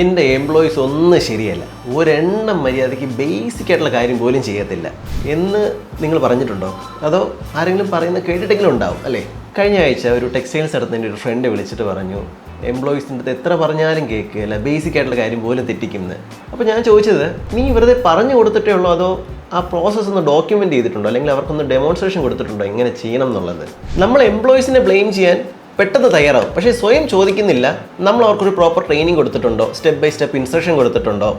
എൻ്റെ എംപ്ലോയീസ് ഒന്നും ശരിയല്ല, ഒരെണ്ണം മര്യാദയ്ക്ക് ബേസിക് ആയിട്ടുള്ള കാര്യം പോലും ചെയ്യത്തില്ല എന്ന് നിങ്ങൾ പറഞ്ഞിട്ടുണ്ടോ? അതോ ആരെങ്കിലും പറയുന്നത് കേട്ടിട്ടെങ്കിലും ഉണ്ടാവും അല്ലേ? കഴിഞ്ഞ ആഴ്ച ഒരു ടെക്സ്റ്റൈൽസ് നടത്തുന്നതിൻ്റെ ഒരു ഫ്രണ്ട് വിളിച്ചിട്ട് പറഞ്ഞു, എംപ്ലോയീസിൻ്റെ അടുത്ത് എത്ര പറഞ്ഞാലും കേൾക്കുകയില്ല, ബേസിക് ആയിട്ടുള്ള കാര്യം പോലും തെറ്റിക്കുന്നത്. അപ്പോൾ ഞാൻ ചോദിച്ചത്, നീ വെറുതെ പറഞ്ഞു കൊടുത്തിട്ടേ ഉള്ളൂ അതോ ആ പ്രോസസ്സ് ഒന്ന് ഡോക്യുമെൻ്റ് ചെയ്തിട്ടുണ്ടോ, അല്ലെങ്കിൽ അവർക്കൊന്ന് ഡെമോൺസ്ട്രേഷൻ കൊടുത്തിട്ടുണ്ടോ എങ്ങനെ ചെയ്യണം എന്നുള്ളത്? നമ്മൾ എംപ്ലോയീസിനെ ബ്ലെയിം ചെയ്യാൻ പെട്ടെന്ന് തയ്യാറാവും, പക്ഷേ സ്വയം ചോദിക്കുന്നില്ല. നമ്മൾ അവർക്കൊരു പ്രോപ്പർ ട്രെയിനിങ് കൊടുത്തിട്ടുണ്ടോ, സ്റ്റെപ്പ് ബൈ സ്റ്റെപ്പ് ഇൻസ്ട്രക്ഷൻ കൊടുത്തിട്ടുണ്ടോ,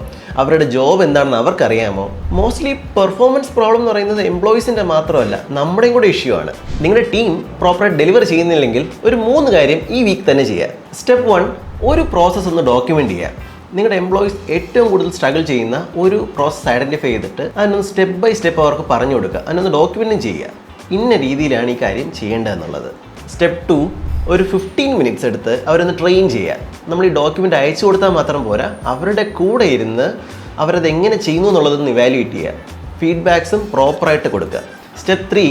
അവരുടെ ജോബ് എന്താണെന്ന് അവർക്കറിയാമോ? മോസ്റ്റ്ലി പെർഫോമൻസ് പ്രോബ്ലം എന്ന് പറയുന്നത് എംപ്ലോയീസിൻ്റെ മാത്രമല്ല, നമ്മുടെയും കൂടെ ഇഷ്യൂ ആണ്. നിങ്ങളുടെ ടീം പ്രോപ്പറായിട്ട് ഡെലിവർ ചെയ്യുന്നില്ലെങ്കിൽ ഒരു 3 കാര്യം ഈ വീക്ക് തന്നെ ചെയ്യുക. സ്റ്റെപ്പ് 1, ഒരു പ്രോസസ്സ് ഒന്ന് ഡോക്യുമെൻ്റ് ചെയ്യുക. നിങ്ങളുടെ എംപ്ലോയീസ് ഏറ്റവും കൂടുതൽ സ്ട്രഗിൾ ചെയ്യുന്ന ഒരു പ്രോസസ്സ് ഐഡൻറ്റിഫൈ ചെയ്തിട്ട് അതിനൊന്ന് സ്റ്റെപ്പ് ബൈ സ്റ്റെപ്പ് അവർക്ക് പറഞ്ഞു കൊടുക്കുക, അതിനൊന്ന് ഡോക്യുമെൻറ്റും ചെയ്യുക. ഇന്ന രീതിയിലാണ് ഈ കാര്യം ചെയ്യേണ്ടതെന്നുള്ളത്. സ്റ്റെപ്പ് 2, ഒരു 15 മിനിറ്റ്സ് എടുത്ത് അവരൊന്ന് ട്രെയിൻ ചെയ്യുക. നമ്മൾ ഈ ഡോക്യുമെൻ്റ് അയച്ചു കൊടുത്താൽ മാത്രം പോരാ, അവരുടെ കൂടെ ഇരുന്ന് അവരത് എങ്ങനെ ചെയ്യുന്നു എന്നുള്ളതൊന്ന് ഇവാലുവേറ്റ് ചെയ്യുക. ഫീഡ്ബാക്സും പ്രോപ്പറായിട്ട് കൊടുക്കുക. സ്റ്റെപ്പ് 3,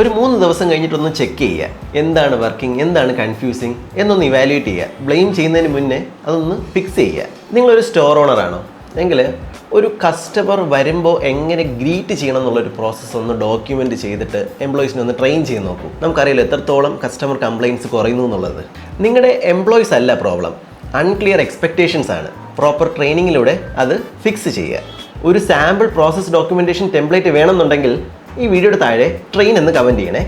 ഒരു 3 ദിവസം കഴിഞ്ഞിട്ടൊന്ന് ചെക്ക് ചെയ്യുക, എന്താണ് വർക്കിംഗ്, എന്താണ് കൺഫ്യൂസിങ് എന്നൊന്ന് ഇവാലുവേറ്റ് ചെയ്യുക. ബ്ലെയിം ചെയ്യുന്നതിന് മുന്നേ അതൊന്ന് ഫിക്സ് ചെയ്യുക. നിങ്ങളൊരു സ്റ്റോർ ഓണറാണോ എങ്കിൽ ഒരു കസ്റ്റമർ വരുമ്പോൾ എങ്ങനെ ഗ്രീറ്റ് ചെയ്യണം എന്നുള്ളൊരു പ്രോസസ്സ് ഒന്ന് ഡോക്യുമെൻ്റ് ചെയ്തിട്ട് എംപ്ലോയീസിനെ ഒന്ന് ട്രെയിൻ ചെയ്ത് നോക്കൂ. നമുക്കറിയില്ല എത്രത്തോളം കസ്റ്റമർ കംപ്ലയിൻറ്റ്സ് കുറയുന്നു എന്നുള്ളത്. നിങ്ങളുടെ എംപ്ലോയീസ് അല്ല പ്രോബ്ലം, അൺക്ലിയർ എക്സ്പെക്റ്റേഷൻസ് ആണ്. പ്രോപ്പർ ട്രെയിനിങ്ങിലൂടെ അത് ഫിക്സ് ചെയ്യുക. ഒരു സാമ്പിൾ പ്രോസസ് ഡോക്യുമെൻറ്റേഷൻ ടെംപ്ലേറ്റ് വേണമെന്നുണ്ടെങ്കിൽ ഈ വീഡിയോയുടെ താഴെ ട്രെയിൻ എന്ന് കമൻറ്റ് ചെയ്യണേ.